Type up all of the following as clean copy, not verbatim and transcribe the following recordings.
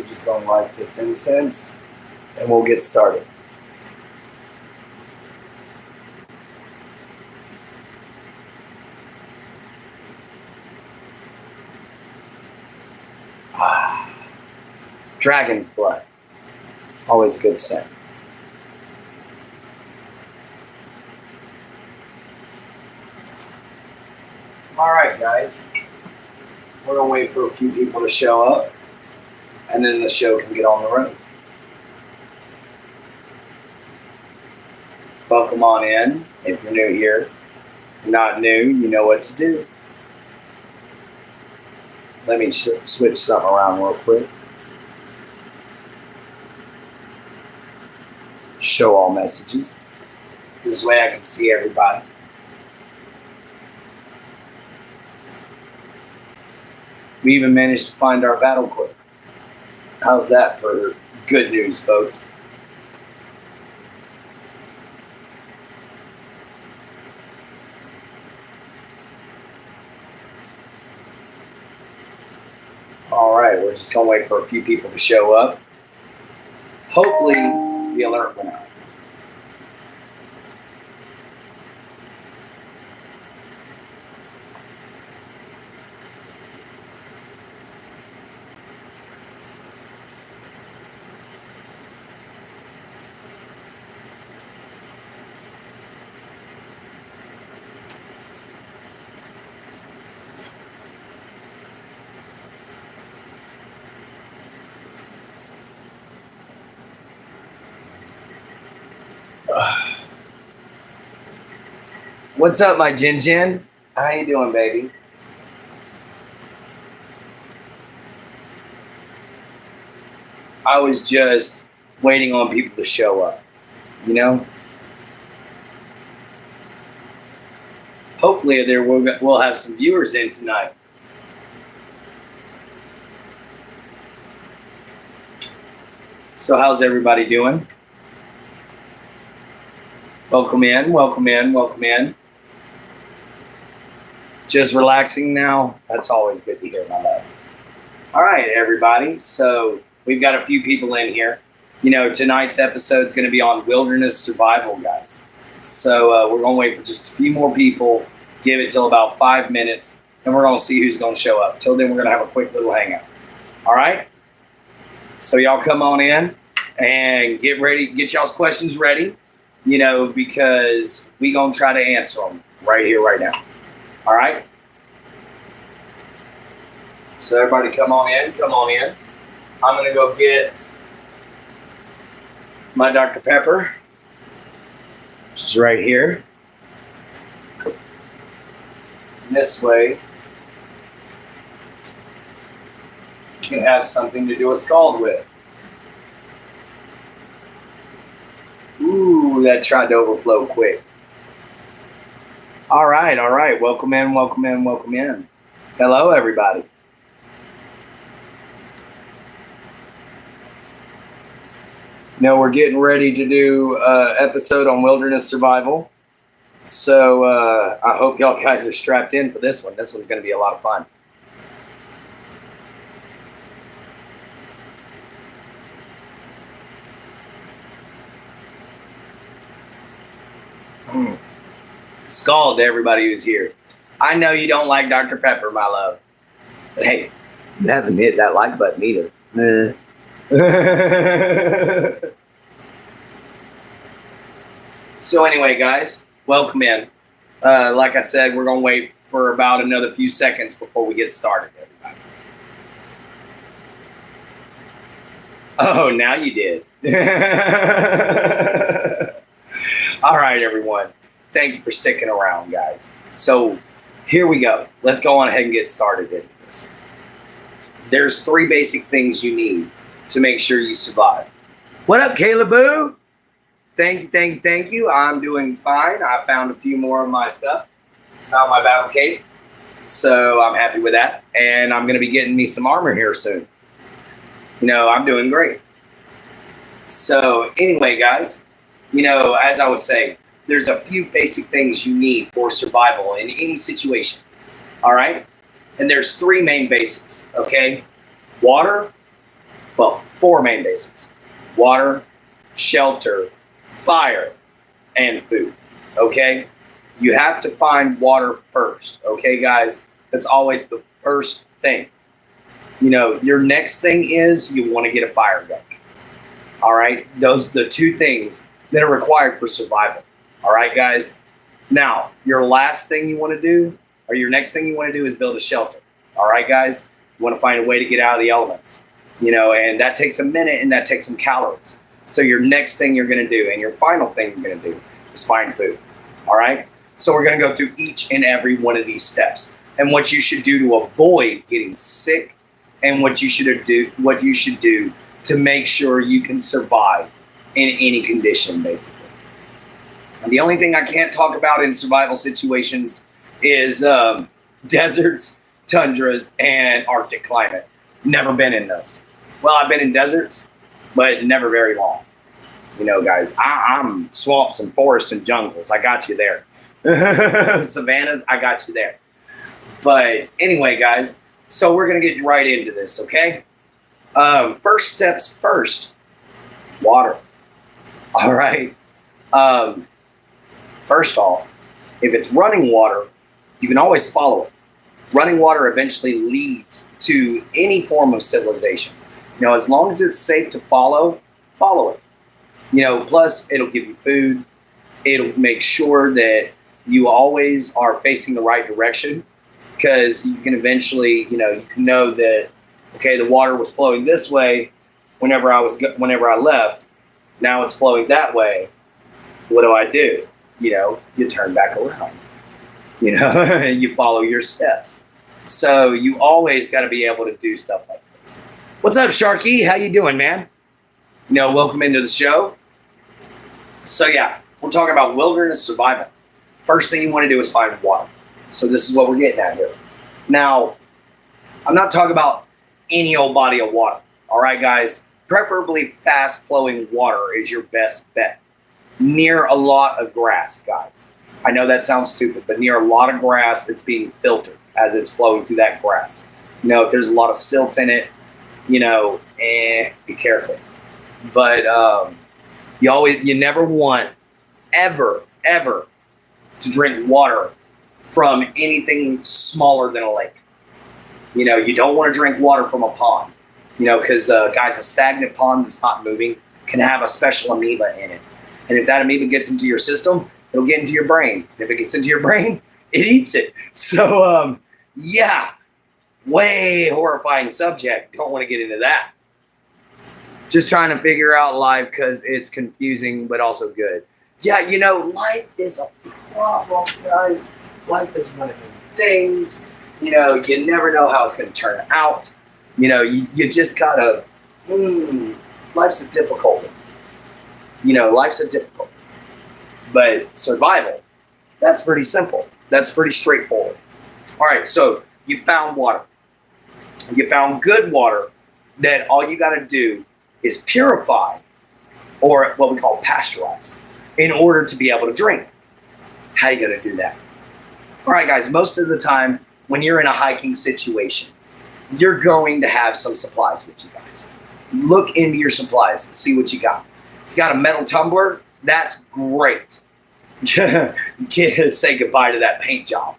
We're just going to light this incense and we'll get started. Dragon's blood. Always a good scent. All right, guys. We're going to wait for a few people to show up, and then the show can get on the road. Welcome on in. If you're new here, if you're not new, you know what to do. Let me switch something around real quick. Show all messages. This way I can see everybody. We even managed to find our battle quote. How's that for good news, folks? All right, we're just going to wait for a few people to show up. Hopefully, the alert went out. What's up, my Jin Jin? How you doing, baby? I was just waiting on people to show up, you know? Hopefully we'll have some viewers in tonight. So how's everybody doing? Welcome in, welcome in, welcome in. Just relaxing now. That's always good to hear, my love. All right, everybody. So we've got a few people in here. You know, tonight's episode is going to be on wilderness survival, guys. So we're going to wait for just a few more people. Give it till about 5 minutes, and we're going to see who's going to show up. Till then, we're going to have a quick little hangout. All right? So y'all come on in and get ready. Get y'all's questions ready, you know, because we're going to try to answer them right here, right now. All right. So everybody come on in, come on in. I'm going to go get my Dr. Pepper, which is right here. And this way, you can have something to do a scald with. Ooh, that tried to overflow quick. All right, all right. Welcome in, welcome in, welcome in. Hello, everybody. Now we're getting ready to do an episode on wilderness survival. So I hope y'all guys are strapped in for this one. This one's going to be a lot of fun. Scald to everybody who's here. I know you don't like Dr. Pepper, my love. But hey, you haven't hit that like button either. So anyway, guys, welcome in. Like I said, we're going to wait for about another few seconds before we get started, everybody. Oh, now you did. All right, everyone. Thank you for sticking around, guys. So here we go. Let's go on ahead and get started into this. There's 3 basic things you need to make sure you survive. What up, Kayla Boo? Thank you, thank you, thank you. I'm doing fine. I found a few more of my stuff. Found my battle cape. So I'm happy with that. And I'm going to be getting me some armor here soon. You know, I'm doing great. So anyway, guys, you know, as I was saying, there's a few basic things you need for survival in any situation. All right? And there's 3 main basics, okay? Water, Well, four main basics: water, shelter, fire, and food. Okay? You have to find water first. Okay, guys? That's always the first thing. Your next thing is you want to get a fire going. All right? Those are the two things that are required for survival. All right, guys? Now, your last thing you want to do, or your next thing you want to do, is build a shelter. All right, guys? You want to find a way to get out of the elements. And that takes a minute and that takes some calories. So your next thing you're going to do and your final thing you're going to do is find food. All right? So we're going to go through each and every one of these steps and what you should do to avoid getting sick and what you should do to make sure you can survive in any condition, basically. And the only thing I can't talk about in survival situations is deserts, tundras, and Arctic climate. Never been in those. Well, I've been in deserts, but never very long. Guys, I'm swamps and forests and jungles. I got you there. Savannas, I got you there. But anyway, guys, so we're going to get right into this, okay? First steps first, water. All right. First off, if it's running water, you can always follow it. Running water eventually leads to any form of civilization. As long as it's safe to follow it. Plus it'll give you food. It'll make sure that you always are facing the right direction, because you can eventually, you can know that, okay, the water was flowing this way whenever I left. Now it's flowing that way. What do? You turn back around. You follow your steps. So you always got to be able to do stuff like this. What's up, Sharky? How you doing, man? Welcome into the show. So yeah, we're talking about wilderness survival. First thing you want to do is find water. So this is what we're getting at here. Now, I'm not talking about any old body of water. All right, guys? Preferably fast-flowing water is your best bet. Near a lot of grass, guys. I know that sounds stupid, but near a lot of grass, it's being filtered as it's flowing through that grass. If there's a lot of silt in it, be careful. But you never want ever to drink water from anything smaller than a lake. You don't want to drink water from a pond, because guys, a stagnant pond that's not moving can have a special amoeba in it. And if that amoeba gets into your system, it'll get into your brain. And if it gets into your brain, it eats it. So, yeah, way horrifying subject. Don't want to get into that. Just trying to figure out life because it's confusing, but also good. Yeah, life is a problem, guys. Life is one of the things. You never know how it's going to turn out. You just gotta, life's a difficult one. Life's a difficult one. But survival, that's pretty simple. That's pretty straightforward. All right, so you found water. You found good water that all you got to do is purify, or what we call pasteurize, in order to be able to drink. How are you going to do that? All right, guys, most of the time when you're in a hiking situation, you're going to have some supplies with you guys. Look into your supplies and see what you got. If you got a metal tumbler, that's great. Say goodbye to that paint job.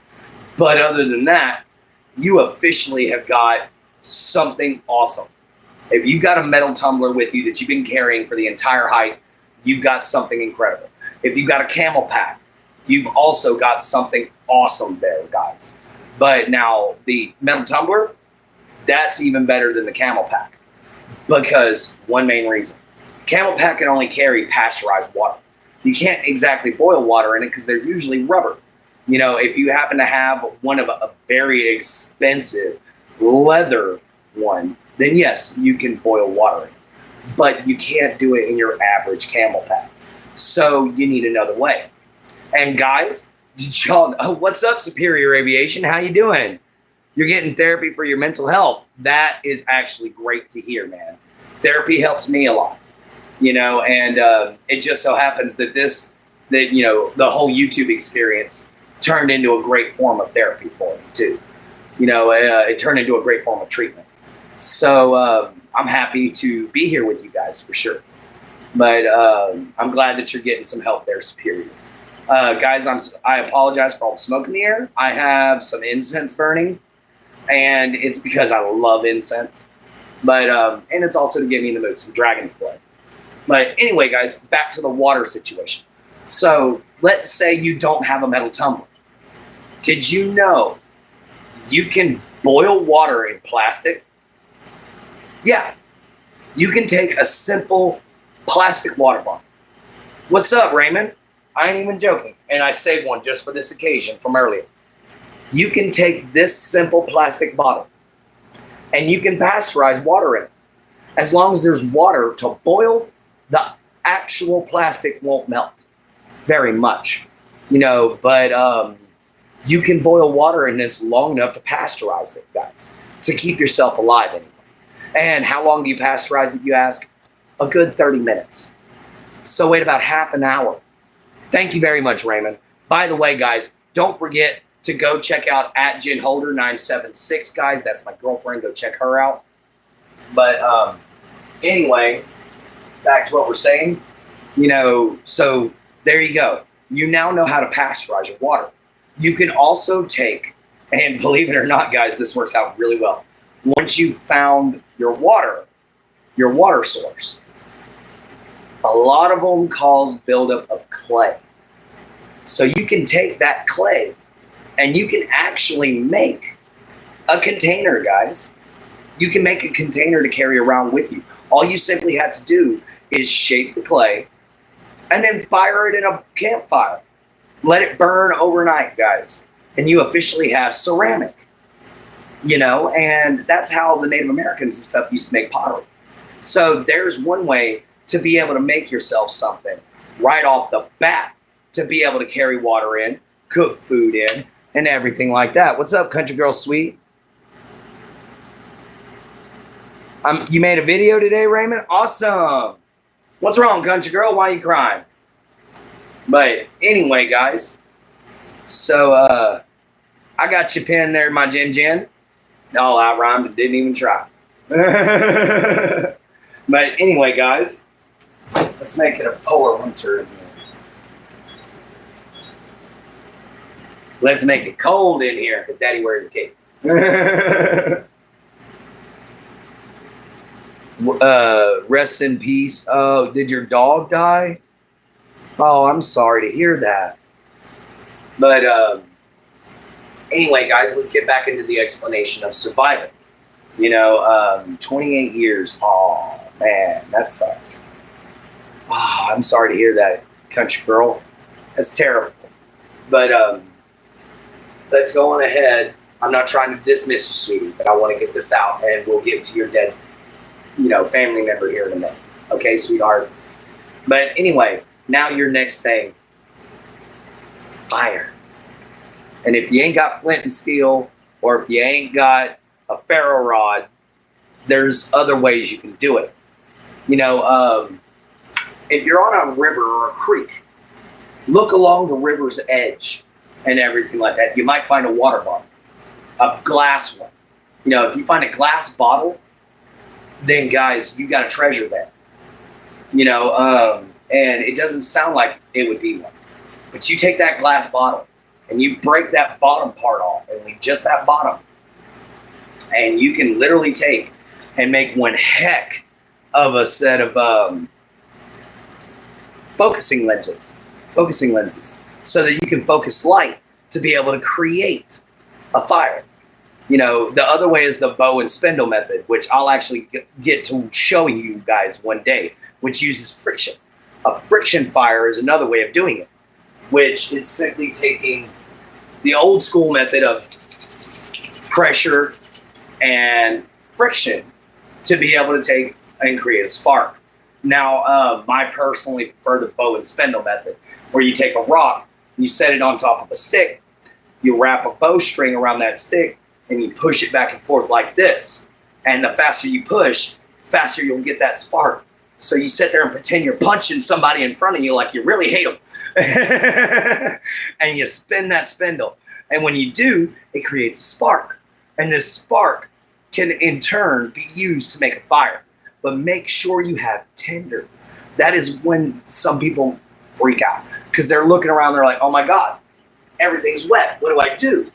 But other than that, you officially have got something awesome. If you've got a metal tumbler with you that you've been carrying for the entire hike, you've got something incredible. If you've got a camel pack, you've also got something awesome there, guys. But now the metal tumbler, that's even better than the camel pack, because one main reason. Camel pack can only carry pasteurized water. You can't exactly boil water in it because they're usually rubber. If you happen to have one of a very expensive leather one, then yes, you can boil water in it. But you can't do it in your average camel pack. So you need another way. And guys, did y'all know? What's up, Superior Aviation? How you doing? You're getting therapy for your mental health. That is actually great to hear, man. Therapy helps me a lot. And it just so happens that the whole YouTube experience turned into a great form of therapy for me too. It turned into a great form of treatment. So I'm happy to be here with you guys for sure. But I'm glad that you're getting some help there, Superior. Guys, I apologize for all the smoke in the air. I have some incense burning, and it's because I love incense. But and it's also to get me in the mood, some dragon's blood. But anyway, guys, back to the water situation. So let's say you don't have a metal tumbler. Did you know you can boil water in plastic? Yeah, you can take a simple plastic water bottle. What's up, Raymond? I ain't even joking. And I saved one just for this occasion from earlier. You can take this simple plastic bottle and you can pasteurize water in it. As long as there's water to boil, the actual plastic won't melt very much, but you can boil water in this long enough to pasteurize it, guys, to keep yourself alive anyway. And how long do you pasteurize it, you ask? A good 30 minutes. So wait about half an hour. Thank you very much, Raymond. By the way, guys, don't forget to go check out @JenHolder976, guys. That's my girlfriend. Go check her out. But anyway, back to what we're saying. So there you go. You now know how to pasteurize your water. You can also take, and believe it or not, guys, this works out really well. Once you found your water source, a lot of them cause buildup of clay. So you can take that clay and you can actually make a container, guys. You can make a container to carry around with you. All you simply have to do is shape the clay and then fire it in a campfire. Let it burn overnight, guys. And you officially have ceramic. And that's how the Native Americans and stuff used to make pottery. So there's one way to be able to make yourself something right off the bat, to be able to carry water in, cook food in, and everything like that. What's up, Country Girl Sweet? You made a video today, Raymond? Awesome. What's wrong, Country Girl? Why are you crying? But anyway, guys, so I got you pinned there, my Jen. No, I rhymed and didn't even try. But anyway, guys, let's make it a polar winter in here. Let's make it cold in here because Daddy wears a cape. Rest in peace. Oh, did your dog die? Oh, I'm sorry to hear that. But anyway, guys, let's get back into the explanation of survival. 28 years. Oh, man, that sucks. Oh, I'm sorry to hear that, Country Girl. That's terrible. But let's go on ahead. I'm not trying to dismiss you, sweetie, but I want to get this out, and we'll get to your dead, family member here in a minute. Okay, sweetheart? But anyway, now your next thing. Fire. And if you ain't got flint and steel, or if you ain't got a ferro rod, there's other ways you can do it. If you're on a river or a creek, look along the river's edge and everything like that. You might find a water bottle, a glass one. If you find a glass bottle, then guys, you got a treasure there. And it doesn't sound like it would be one. But you take that glass bottle and you break that bottom part off and leave just that bottom. And you can literally take and make one heck of a set of focusing lenses, so that you can focus light to be able to create a fire. The other way is the bow and spindle method, which I'll actually get to show you guys one day, which uses friction. A friction fire is another way of doing it, which is simply taking the old school method of pressure and friction to be able to take and create a spark. Now, I personally prefer the bow and spindle method, where you take a rock, you set it on top of a stick, you wrap a bowstring around that stick, and you push it back and forth like this. And the faster you push, faster you'll get that spark. So you sit there and pretend you're punching somebody in front of you like you really hate them. And you spin that spindle. And when you do, it creates a spark. And this spark can in turn be used to make a fire. But make sure you have tinder. That is when some people freak out because they're looking around. They're like, oh my God, everything's wet. What do I do?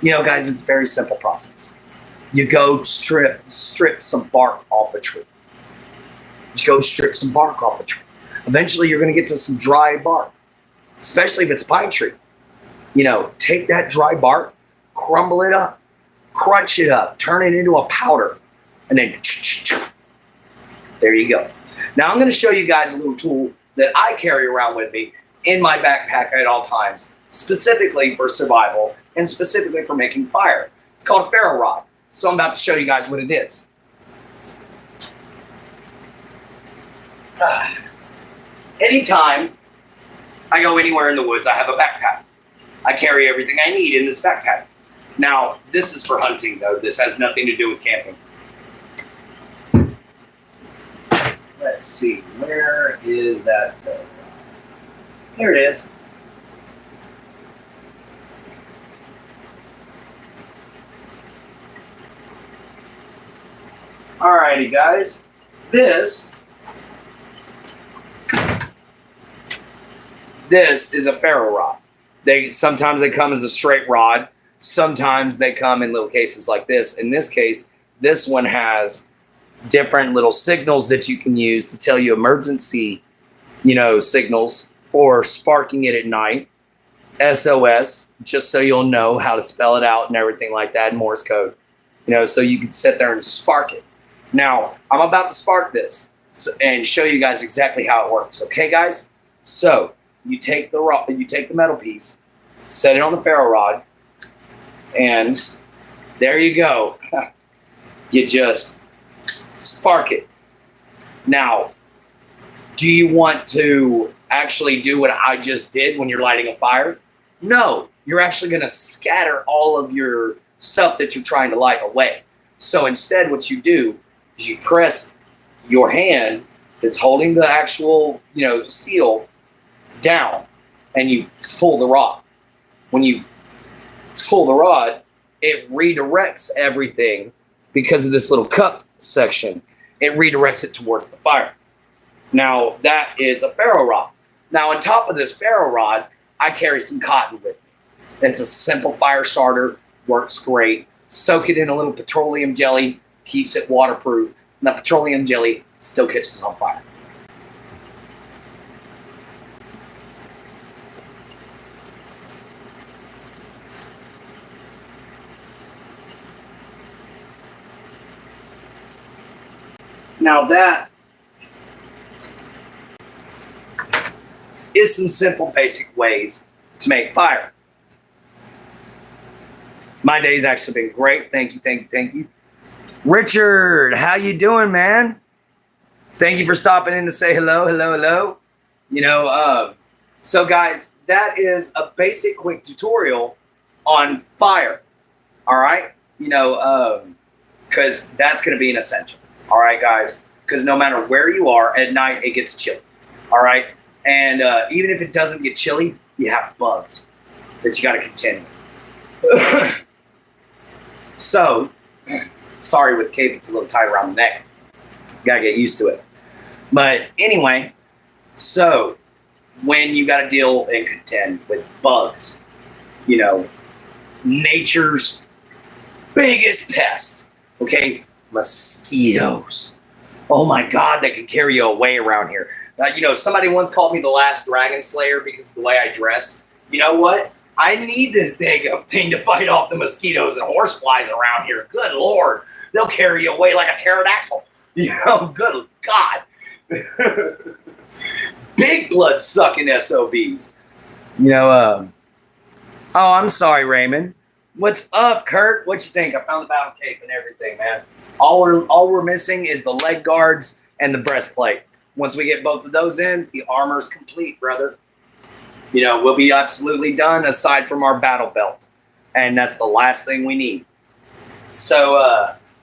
Guys, it's a very simple process. You go strip some bark off a tree. You go strip some bark off a tree. Eventually, you're going to get to some dry bark, especially if it's a pine tree. Take that dry bark, crumble it up, crunch it up, turn it into a powder, and then there you go. Now, I'm going to show you guys a little tool that I carry around with me in my backpack at all times, specifically for survival and specifically for making fire. It's called a ferro rod. So I'm about to show you guys what it is. Anytime I go anywhere in the woods, I have a backpack. I carry everything I need in this backpack. Now, this is for hunting, though. This has nothing to do with camping. Let's see. Where is that? There it is. Alrighty, guys. This is a ferro rod. Sometimes they come as a straight rod. Sometimes they come in little cases like this. In this case, this one has different little signals that you can use to tell you emergency, signals for sparking it at night. SOS, just so you'll know how to spell it out and everything like that, Morse code. So you can sit there and spark it. Now, I'm about to spark this and show you guys exactly how it works. Okay, guys? So you take the metal piece, set it on the ferro rod, and there you go. You just spark it. Now, do you want to actually do what I just did when you're lighting a fire? No, you're actually going to scatter all of your stuff that you're trying to light away. So instead, what you do is you press your hand that's holding the actual, steel down, and you pull the rod. When you pull the rod, it redirects everything because of this little cup section. It redirects it towards the fire. Now, that is a ferro rod. Now, on top of this ferro rod, I carry some cotton with me. It's a simple fire starter, works great. Soak it in a little petroleum jelly, keeps it waterproof, and that petroleum jelly still catches on fire. Now that is some simple basic ways to make fire. My day's actually been great. Thank you. Richard, how you doing, man? Thank you for stopping in to say hello. So guys, that is a basic quick tutorial on fire. All right? Because that's going to be an essential. All right, guys? Because no matter where you are, at night, it gets chilly. All right? And even if it doesn't get chilly, you have bugs that you got to contend with. So, sorry with cape, it's a little tight around the neck. Got to get used to it. But anyway, so when you got to deal and contend with bugs, nature's biggest pests, okay? Mosquitoes. Oh my God, they can carry you away around here. Somebody once called me the last dragon slayer because of the way I dress. You know what? I need this dang thing to fight off the mosquitoes and horseflies around here. Good Lord. They'll carry you away like a pterodactyl. Good God. Big blood sucking SOBs. Oh, I'm sorry, Raymond. What's up, Kurt? What you think? I found the battle cape and everything, man. All we're missing is the leg guards and the breastplate. Once we get both of those in, the armor's complete, brother. We'll be absolutely done aside from our battle belt. And that's the last thing we need. So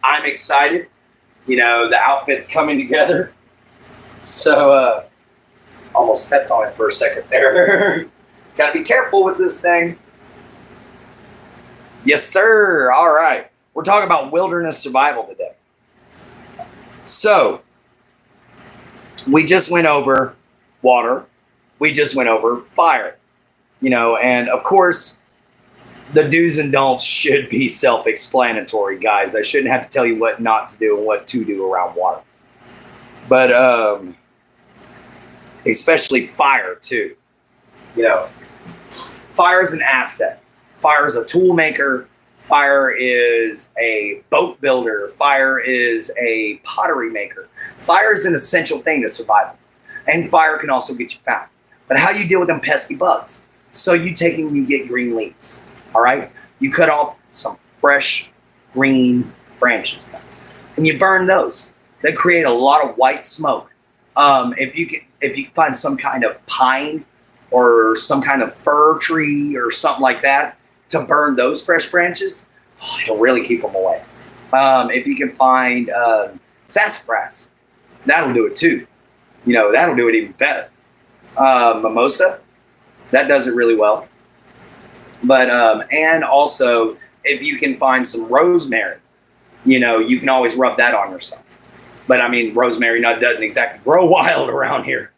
I'm excited. The outfit's coming together. So almost stepped on it for a second there. Got to be careful with this thing. Yes, sir. All right. We're talking about wilderness survival today. So, we just went over water. We just went over fire. And of course, the do's and don'ts should be self-explanatory, guys. I shouldn't have to tell you what not to do and what to do around water. But especially fire, too. Fire is an asset. Fire is a tool maker. Fire is a boat builder. Fire is a pottery maker. Fire is an essential thing to survival. And fire can also get you found. But how do you deal with them pesky bugs? So you take and you get green leaves. All right? You cut off some fresh green branches, guys. And you burn those. They create a lot of white smoke. If you can find some kind of pine or some kind of fir tree or something like that to burn those fresh branches, it'll really keep them away. If you can find sassafras, that'll do it too. That'll do it even better. Mimosa, that does it really well. But and also, if you can find some rosemary, you can always rub that on yourself. But I mean, rosemary doesn't exactly grow wild around here.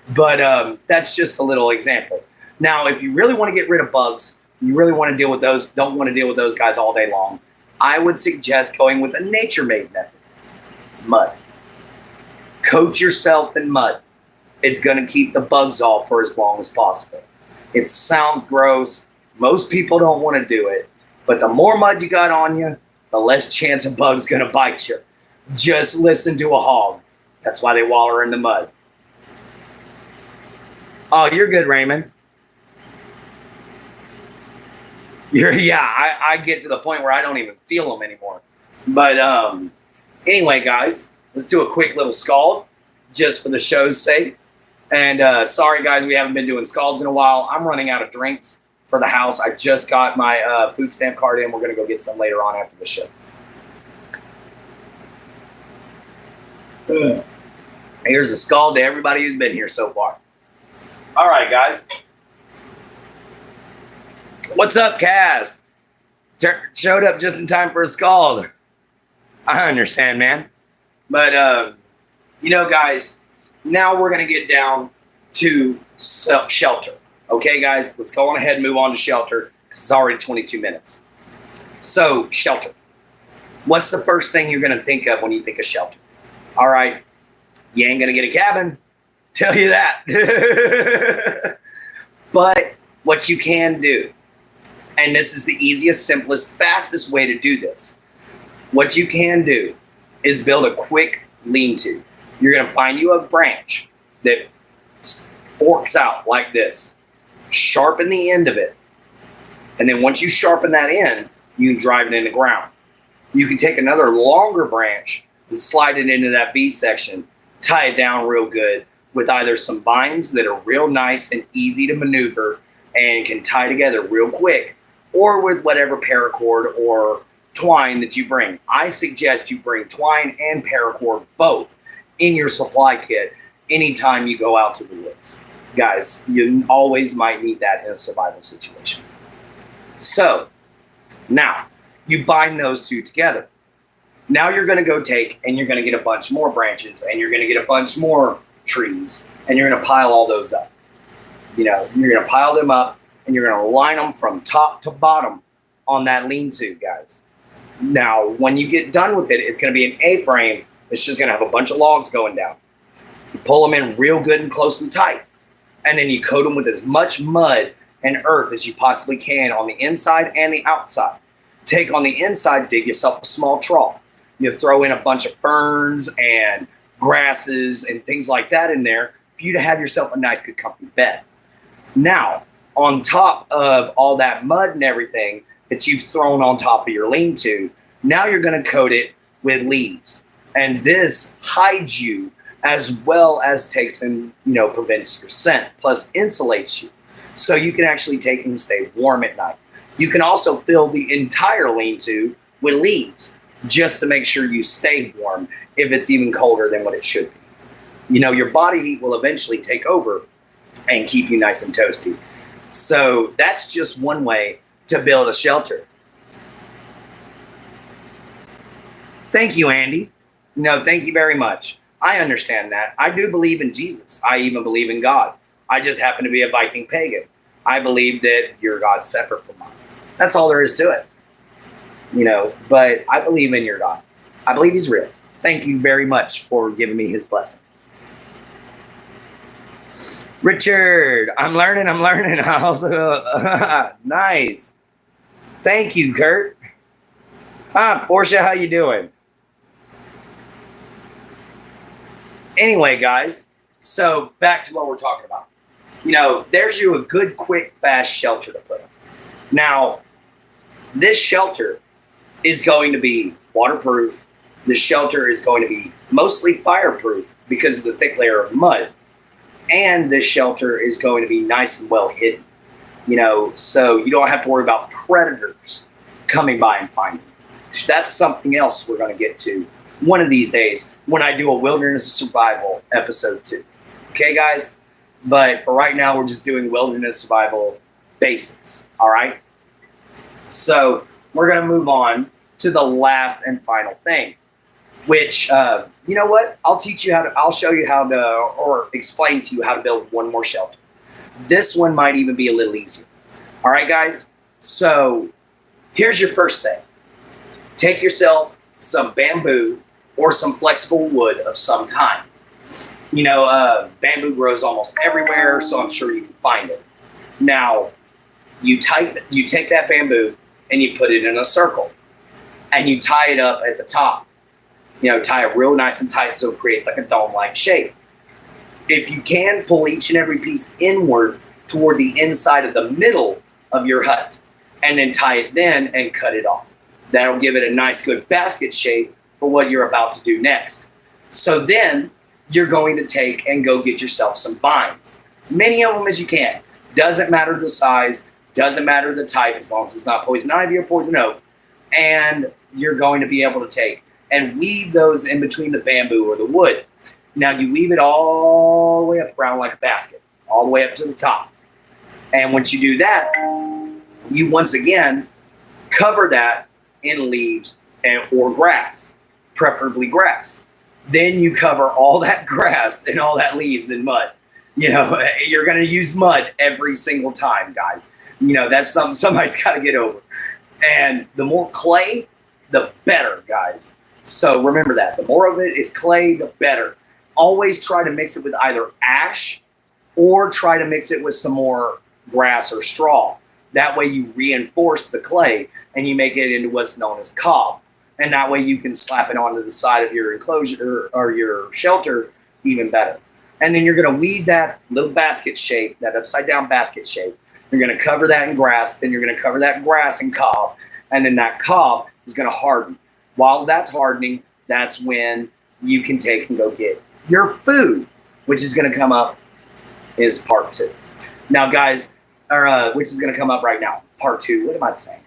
But that's just a little example. Now, if you really want to get rid of bugs, you really want to deal with those, don't want to deal with those guys all day long, I would suggest going with a nature-made method. Mud. Coat yourself in mud. It's going to keep the bugs off for as long as possible. It sounds gross. Most people don't want to do it. But the more mud you got on you, the less chance a bug's going to bite you. Just listen to a hog. That's why they waller in the mud. Oh, you're good, Raymond. I get to the point where I don't even feel them anymore. But anyway, guys, let's do a quick little scald just for the show's sake. And sorry, guys, we haven't been doing scalds in a while. I'm running out of drinks for the house. I just got my food stamp card in. We're going to go get some later on after the show. Here's a scald to everybody who's been here so far. All right, guys. What's up, Cass? Showed up just in time for a scald. I understand, man. But, guys, now we're going to get down to shelter. Okay, guys? Let's go on ahead and move on to shelter because it's already 22 minutes. So, shelter. What's the first thing you're going to think of when you think of shelter? All right. You ain't going to get a cabin. Tell you that. But what you can do, and this is the easiest, simplest, fastest way to do this. What you can do is build a quick lean-to. You're going to find you a branch that forks out like this. Sharpen the end of it. And then once you sharpen that end, you can drive it in the ground. You can take another longer branch and slide it into that V section, tie it down real good with either some vines that are real nice and easy to maneuver and can tie together real quick, or with whatever paracord or twine that you bring. I suggest you bring twine and paracord both in your supply kit anytime you go out to the woods. Guys, you always might need that in a survival situation. So, now, you bind those two together. Now you're going to go take and you're going to get a bunch more branches and you're going to get a bunch more trees and you're going to pile all those up. You're going to pile them up and you're going to line them from top to bottom on that lean-to, guys. Now, when you get done with it, it's going to be an A-frame. It's just going to have a bunch of logs going down. You pull them in real good and close and tight. And then you coat them with as much mud and earth as you possibly can on the inside and the outside. Take on the inside, dig yourself a small trough. You throw in a bunch of ferns and grasses and things like that in there for you to have yourself a nice, good, comfy bed. Now, on top of all that mud and everything that you've thrown on top of your lean-to, now you're going to coat it with leaves. And this hides you as well as takes and, prevents your scent, plus insulates you. So you can actually take and stay warm at night. You can also fill the entire lean-to with leaves just to make sure you stay warm if it's even colder than what it should be. Your body heat will eventually take over and keep you nice and toasty. So that's just one way to build a shelter. Thank you, Andy. Thank you very much. I understand that. I do believe in Jesus. I even believe in God. I just happen to be a Viking pagan. I believe that your God's separate from mine. That's all there is to it. But I believe in your God. I believe he's real. Thank you very much for giving me his blessing. Richard, I'm learning. I also, nice. Thank you, Kurt. Portia, how you doing? Anyway, guys, so back to what we're talking about. There's you a good, quick, fast shelter to put up. Now, this shelter is going to be waterproof. The shelter is going to be mostly fireproof because of the thick layer of mud. And this shelter is going to be nice and well hidden. So you don't have to worry about predators coming by and finding you. That's something else we're going to get to one of these days when I do a wilderness survival episode 2. Okay, guys? But for right now, we're just doing wilderness survival basics. All right? So we're going to move on to the last and final thing, which, you know what? I'll show you how to, or explain to you how to build one more shelter. This one might even be a little easier. All right, guys? So here's your first thing. Take yourself some bamboo or some flexible wood of some kind. Bamboo grows almost everywhere, so I'm sure you can find it. Now, you take that bamboo and you put it in a circle, and you tie it up at the top. Tie it real nice and tight so it creates like a dome-like shape. If you can, pull each and every piece inward toward the inside of the middle of your hut, and then tie it then and cut it off. That'll give it a nice, good basket shape for what you're about to do next. So then you're going to take and go get yourself some vines. As many of them as you can. Doesn't matter the size, doesn't matter the type, as long as it's not poison ivy or poison oak. And you're going to be able to take and weave those in between the bamboo or the wood. Now you weave it all the way up around like a basket, all the way up to the top. And once you do that, you once again cover that in leaves or grass, preferably grass. Then you cover all that grass and all that leaves in mud. You're going to use mud every single time, guys. That's something somebody's got to get over. And the more clay, the better, guys. So remember that. The more of it is clay, the better. Always try to mix it with either ash or try to mix it with some more grass or straw. That way you reinforce the clay and you make it into what's known as cob. And that way you can slap it onto the side of your enclosure or your shelter even better. And then you're going to weave that little basket shape, that upside down basket shape. You're going to cover that in grass. Then you're going to cover that grass in cob. And then that cob is going to harden. While that's hardening, that's when you can take and go get your food, which is going to come up is part 2. Now, guys, which is going to come up right now. Part 2. What am I saying?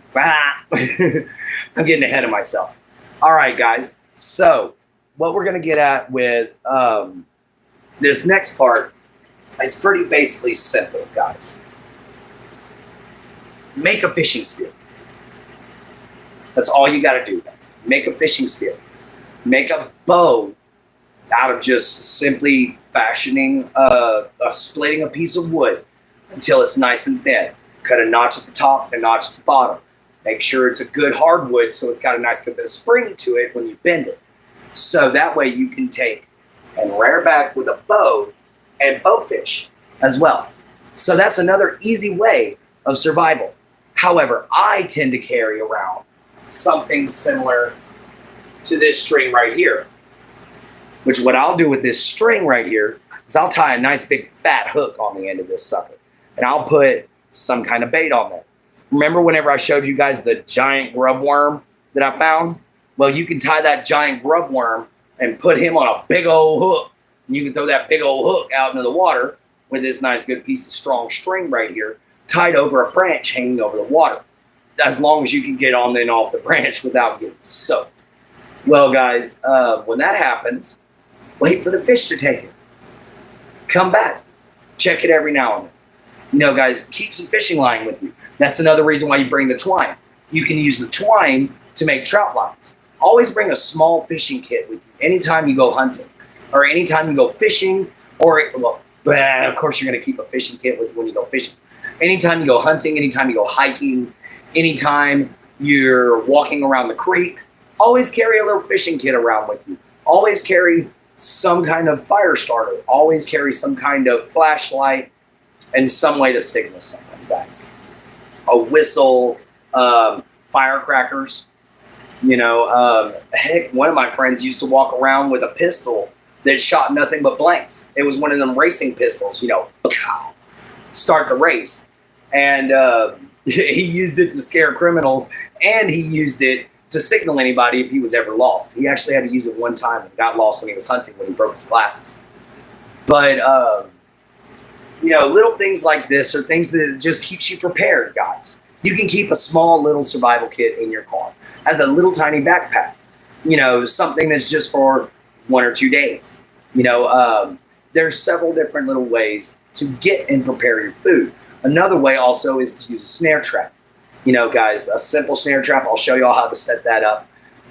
I'm getting ahead of myself. All right, guys. So what we're going to get at with this next part is pretty basically simple, guys. Make a fishing spear. That's all you got to do, guys. Make a fishing spear. Make a bow out of just simply fashioning, splitting a piece of wood until it's nice and thin. Cut a notch at the top and a notch at the bottom. Make sure it's a good hardwood so it's got a nice good bit of spring to it when you bend it. So that way you can take and rear back with a bow and bowfish as well. So that's another easy way of survival. However, I tend to carry around something similar to this string right here. Which what I'll do with this string right here is I'll tie a nice big fat hook on the end of this sucker. And I'll put some kind of bait on there. Remember whenever I showed you guys the giant grub worm that I found? Well, you can tie that giant grub worm and put him on a big old hook. And you can throw that big old hook out into the water with this nice good piece of strong string right here, tied over a branch hanging over the water. As long as you can get on and off the branch without getting soaked. Well, guys, when that happens, wait for the fish to take it. Come back. Check it every now and then. Guys, keep some fishing line with you. That's another reason why you bring the twine. You can use the twine to make trout lines. always bring a small fishing kit with you anytime you go hunting or anytime you go fishing, or, well, of course you're going to keep a fishing kit with you when you go fishing. Anytime you go hunting, anytime you go hiking, anytime you're walking around the creek, always carry a little fishing kit around with you. Always carry some kind of fire starter. Always carry some kind of flashlight and some way to signal someone, guys. A whistle, firecrackers. Heck, one of my friends used to walk around with a pistol that shot nothing but blanks. It was one of them racing pistols, start the race. And he used it to scare criminals, and he used it to signal anybody if he was ever lost. He actually had to use it one time and got lost when he was hunting, when he broke his glasses. But, little things like this are things that just keeps you prepared, guys. You can keep a small little survival kit in your car as a little tiny backpack, something that's just for 1 or 2 days. There's several different little ways to get and prepare your food. Another way also is to use a snare trap. Guys, a simple snare trap. I'll show y'all how to set that up.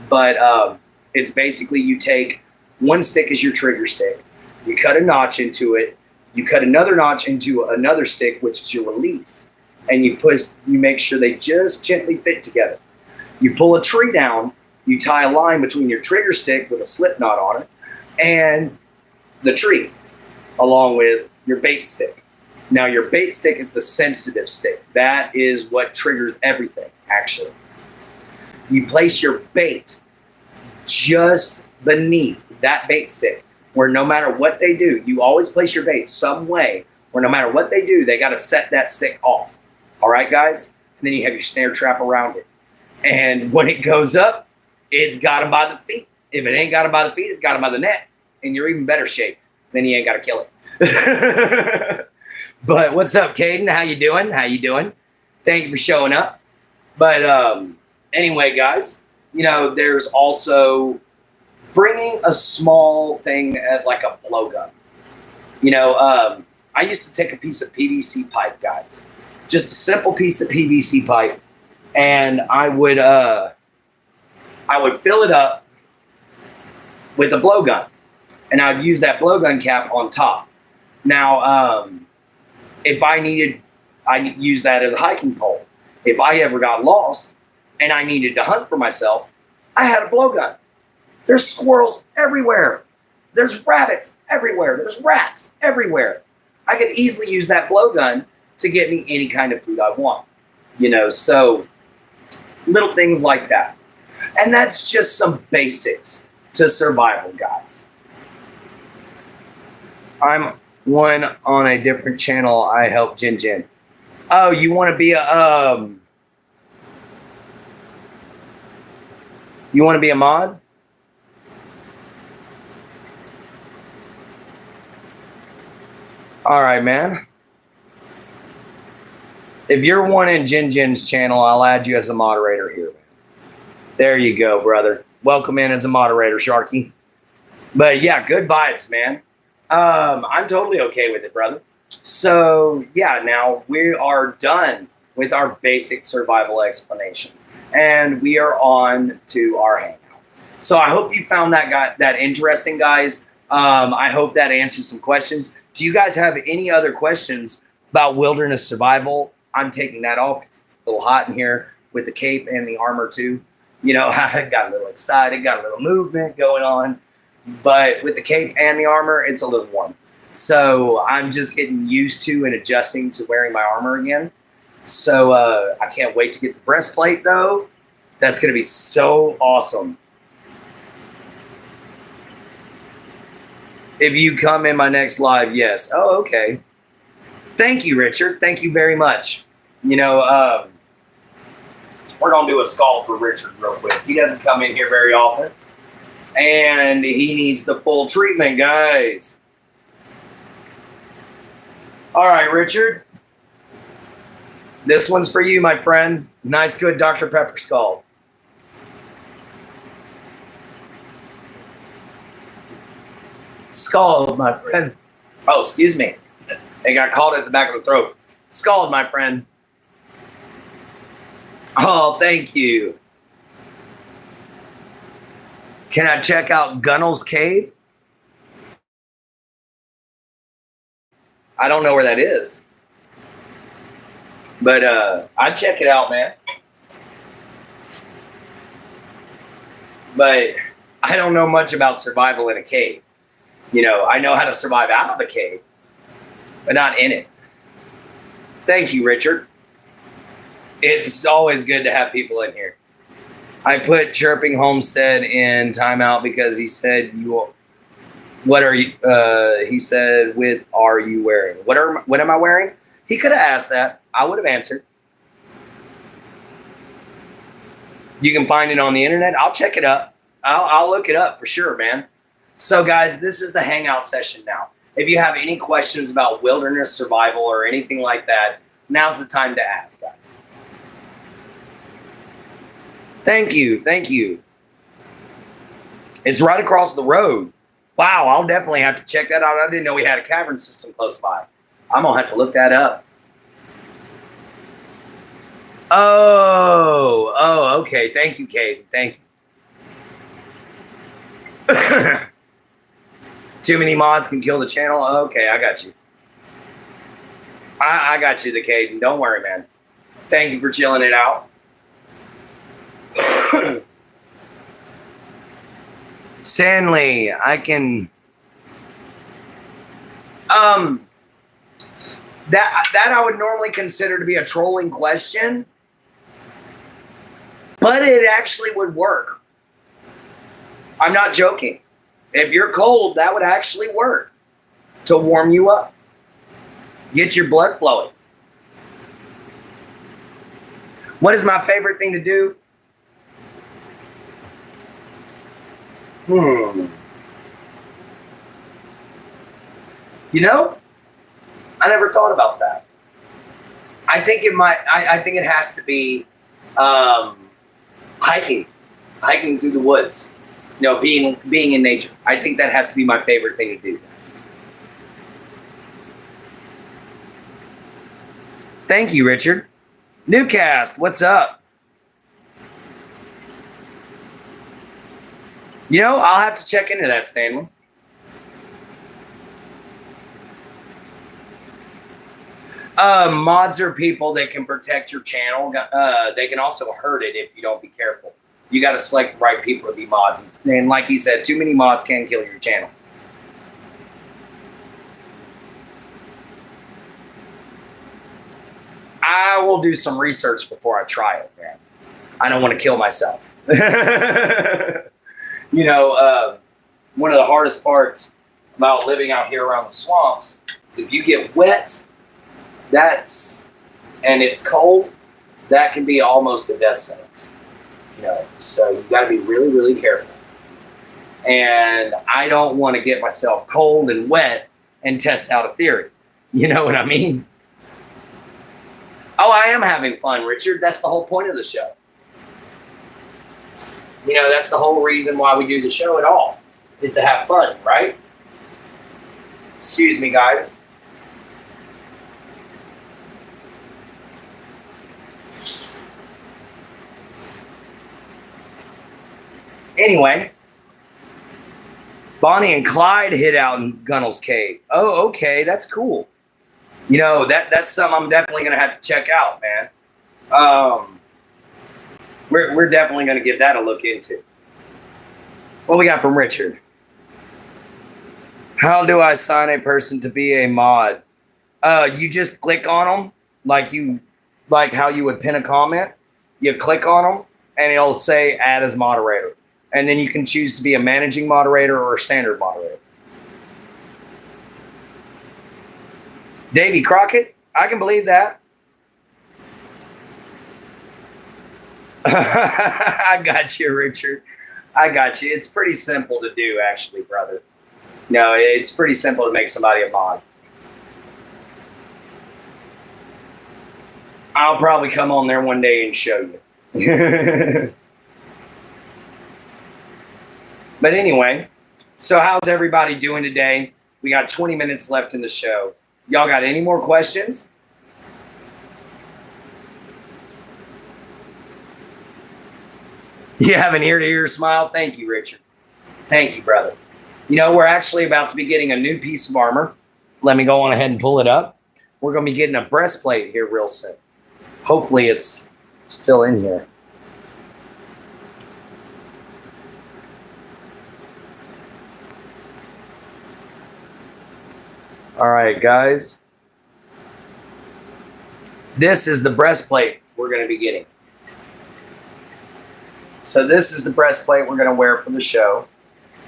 But it's basically you take one stick as your trigger stick. You cut a notch into it. You cut another notch into another stick, which is your release. And you make sure they just gently fit together. You pull a tree down. You tie a line between your trigger stick with a slip knot on it and the tree, along with your bait stick. Now, your bait stick is the sensitive stick. That is what triggers everything, actually. You place your bait just beneath that bait stick, where no matter what they do, you always place your bait some way where no matter what they do, they got to set that stick off. All right, guys? And then you have your snare trap around it. And when it goes up, it's got them by the feet. If it ain't got them by the feet, it's got them by the neck. And you're even better shape, because then you ain't got to kill it. But what's up, Caden? How you doing? Thank you for showing up. But anyway, guys, there's also bringing a small thing like a blowgun. I used to take a piece of PVC pipe, guys. Just a simple piece of PVC pipe. And I would fill it up with a blowgun. And I'd use that blowgun cap on top. Now, if I'd use that as a hiking pole. If I ever got lost and I needed to hunt for myself, I had a blowgun. There's squirrels everywhere. There's rabbits everywhere. There's rats everywhere. I could easily use that blowgun to get me any kind of food I want. So little things like that. And that's just some basics to survival, guys. I'm one on a different channel. I help Jin. Oh, you want to be a mod? All right, man. If you're one in Jin's channel, I'll add you as a moderator here, man. There you go, brother. Welcome in as a moderator, Sharky. But yeah, good vibes, man. I'm totally okay with it, brother. So yeah, now we are done with our basic survival explanation, and we are on to our hangout. So I hope you found that interesting, guys. I hope that answers some questions. Do you guys have any other questions about wilderness survival? I'm taking that off. It's a little hot in here with the cape and the armor too. I got a little excited, got a little movement going on. But with the cape and the armor, it's a little warm. So I'm just getting used to and adjusting to wearing my armor again. So I can't wait to get the breastplate, though. That's going to be so awesome. If you come in my next live, yes. Oh, okay. Thank you, Richard. Thank you very much. We're going to do a skull for Richard real quick. He doesn't come in here very often. And he needs the full treatment, guys. All right, Richard. This one's for you, my friend. Nice, good Dr. Pepper skull. Scald, my friend. Oh, excuse me. I got caught at the back of the throat. Scald, my friend. Oh, thank you. Can I check out Gunnell's Cave? I don't know where that is. But I'd check it out, man. But I don't know much about survival in a cave. You know, I know how to survive out of a cave, but not in it. Thank you, Richard. It's always good to have people in here. I put Chirping Homestead in timeout because he said what are you he said what are you wearing? What am I wearing? He could have asked that. I would have answered. You can find it on the internet. I'll check it up. I'll look it up for sure, man. So guys, this is the hangout session now. If you have any questions about wilderness survival or anything like that, now's the time to ask, guys. Thank you. Thank you. It's right across the road. Wow, I'll definitely have to check that out. I didn't know we had a cavern system close by. I'm going to have to look that up. Oh, okay. Thank you, Kate. Thank you. Too many mods can kill the channel? Okay, I got you. I got you, the Caden. Don't worry, man. Thank you for chilling it out. Stanley, I can... That I would normally consider to be a trolling question, but it actually would work. I'm not joking. If you're cold, that would actually work to warm you up. Get your blood flowing. What is my favorite thing to do? You know, I never thought about that. I think it might. I think it has to be hiking through the woods. You know, being in nature. I think that has to be my favorite thing to do, guys. Thank you, Richard. Newcast, what's up? You know, I'll have to check into that, Stanley. Mods are people that can protect your channel. They can also hurt it if you don't be careful. You got to select the right people to be mods. And like he said, too many mods can kill your channel. I will do some research before I try it, man. I don't want to kill myself. You know, one of the hardest parts about living out here around the swamps is if you get wet, and it's cold, that can be almost a death sentence. You know, so you got to be really, really careful. And I don't want to get myself cold and wet and test out a theory. You know what I mean? Oh, I am having fun, Richard. That's the whole point of the show. You know, that's the whole reason why we do the show at all, is to have fun, right? Excuse me, guys. Anyway, Bonnie and Clyde hid out in Gunnell's Cave. Oh, okay, that's cool. You know, that's something I'm definitely going to have to check out, man. We're definitely going to give that a look into. What we got from Richard? How do I assign a person to be a mod? You just click on them, like how you would pin a comment. You click on them, and it'll say add as moderator. And then you can choose to be a managing moderator or a standard moderator. Davy Crockett, I can believe that. I got you, Richard. I got you. It's pretty simple to do, actually, brother. No, it's pretty simple to make somebody a mod. I'll probably come on there one day and show you. But anyway, so how's everybody doing today? We got 20 minutes left in the show. Y'all got any more questions? You have an ear-to-ear smile? Thank you, Richard. Thank you, brother. You know, we're actually about to be getting a new piece of armor. Let me go on ahead and pull it up. We're going to be getting a breastplate here real soon. Hopefully it's still in here. All right, guys. This is the breastplate we're going to be getting. So this is the breastplate we're going to wear for the show.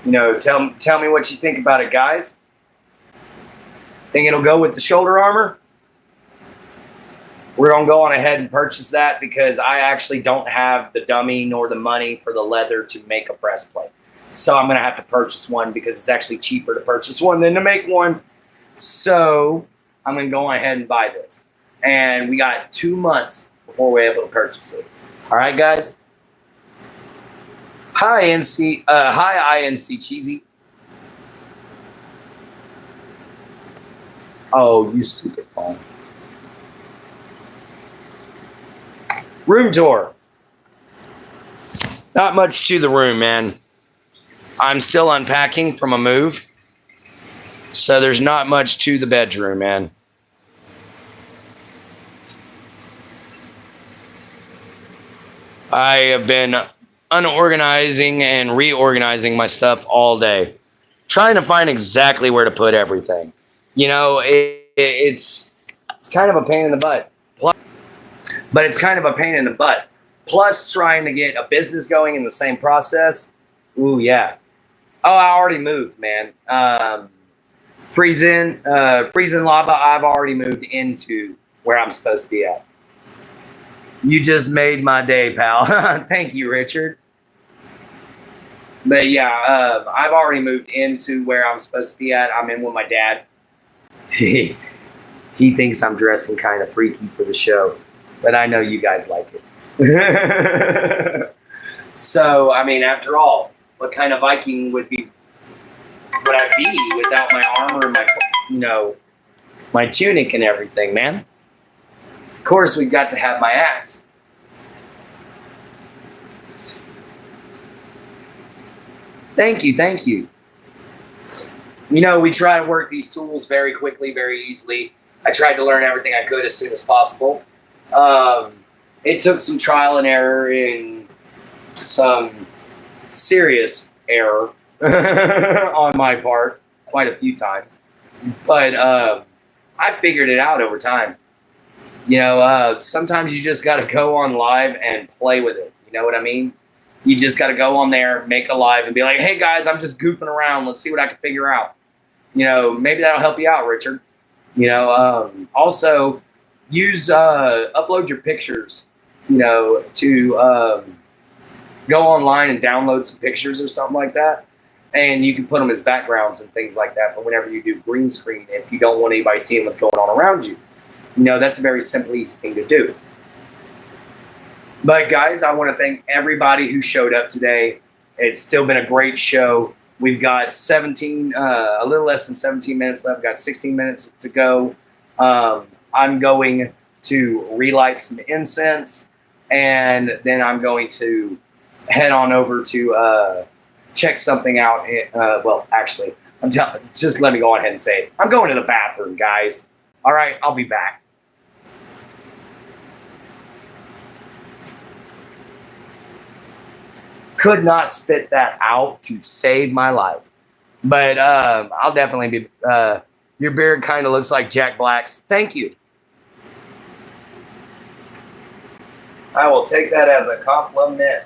You know, tell me what you think about it, guys. Think it'll go with the shoulder armor? We're going to go on ahead and purchase that because I actually don't have the dummy nor the money for the leather to make a breastplate. So I'm going to have to purchase one because it's actually cheaper to purchase one than to make one. So I'm going to go on ahead and buy this. And we got 2 months before we're able to purchase it. All right, guys? Hi, INC Cheesy. Oh, you stupid phone. Room tour. Not much to the room, man. I'm still unpacking from a move. So there's not much to the bedroom, man. I have been unorganizing and reorganizing my stuff all day. Trying to find exactly where to put everything. You know, it's kind of a pain in the butt. But it's kind of a pain in the butt. Plus trying to get a business going in the same process. Ooh, yeah. Oh, I already moved, man. Freezing lava, I've already moved into where I'm supposed to be at. You just made my day, pal. Thank you, Richard. But yeah, I've already moved into where I'm supposed to be at. I'm in with my dad. He thinks I'm dressing kind of freaky for the show, but I know you guys like it. So, I mean, after all, what kind of Viking would I be without my armor and my tunic and everything, man? Of course, we've got to have my axe. Thank you, thank you. You know, we try to work these tools very quickly, very easily. I tried to learn everything I could as soon as possible. It took some trial and error and some serious error on my part quite a few times. But I figured it out over time. You know, sometimes you just got to go on live and play with it. You know what I mean? You just got to go on there, make a live, and be like, hey, guys, I'm just goofing around. Let's see what I can figure out. You know, maybe that'll help you out, Richard. You know, also upload your pictures, you know, to go online and download some pictures or something like that. And you can put them as backgrounds and things like that for whenever you do green screen if you don't want anybody seeing what's going on around you. You know, that's a very simple, easy thing to do. But guys, I want to thank everybody who showed up today. It's still been a great show. We've got a little less than 17 minutes left. We've got 16 minutes to go. I'm going to relight some incense, and then I'm going to head on over to check something out. Well, actually, just let me go on ahead and say it. I'm going to the bathroom, guys. All right, I'll be back. Could not spit that out to save my life. But I'll definitely be... your beard kind of looks like Jack Black's. Thank you. I will take that as a compliment.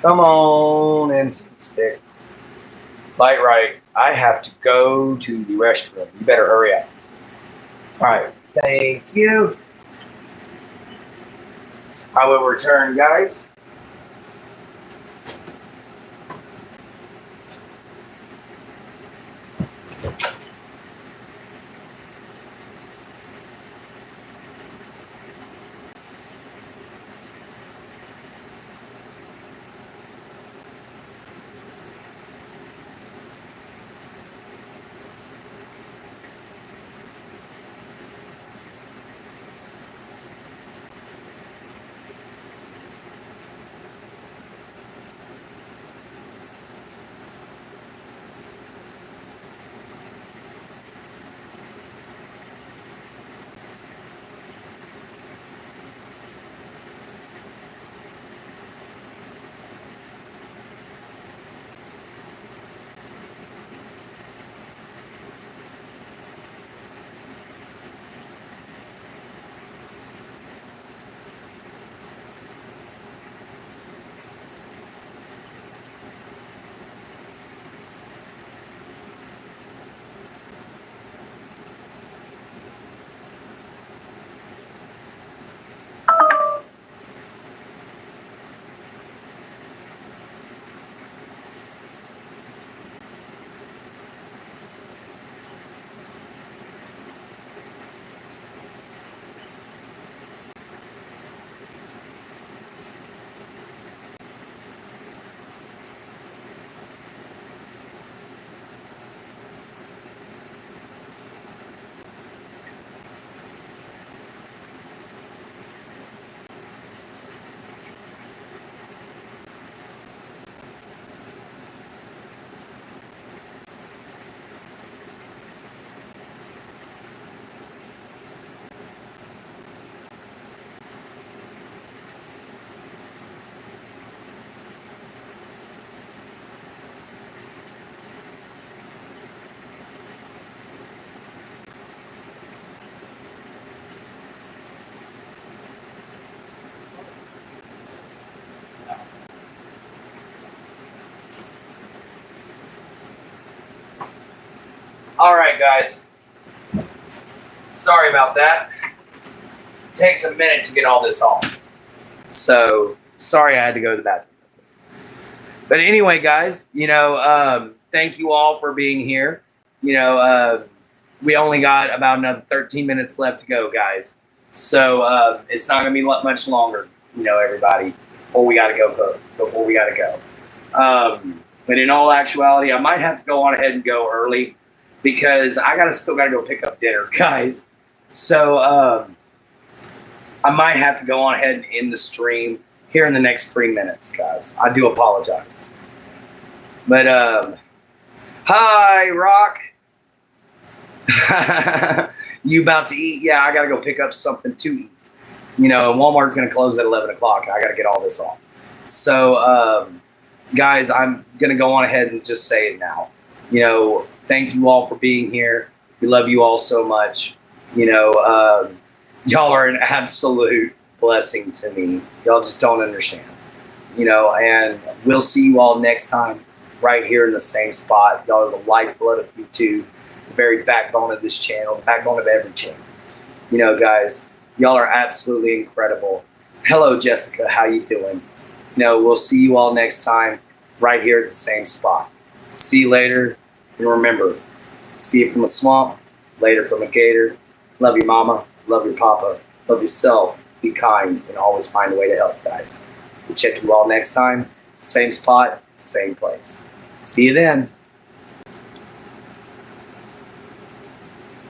Come on, instant stick. Light right. I have to go to the restroom. You better hurry up. All right. Thank you. I will return, guys. All right, guys. Sorry about that. Takes a minute to get all this off. So sorry I had to go to the bathroom. But anyway, guys, thank you all for being here. We only got about another 13 minutes left to go, guys. So it's not going to be much longer, everybody, before we got to go. But in all actuality, I might have to go on ahead and go early because I still got to go pick up dinner, guys. So I might have to go on ahead and end the stream here in the next 3 minutes, guys. I do apologize. But, hi, Rock. You about to eat? Yeah, I got to go pick up something to eat. Walmart's going to close at 11 o'clock. I got to get all this off. So, guys, I'm going to go on ahead and just say it now. Thank you all for being here. We love you all so much. Y'all are an absolute blessing to me. Y'all just don't understand. And we'll see you all next time right here in the same spot. Y'all are the lifeblood of YouTube, the very backbone of this channel, the backbone of every channel. Guys, y'all are absolutely incredible. Hello, Jessica. How you doing? We'll see you all next time right here at the same spot. See you later. And remember, see it from a swamp, later from a gator. Love your mama. Love your papa. Love yourself. Be kind and always find a way to help, guys. We'll check you all next time. Same spot, same place. See you then.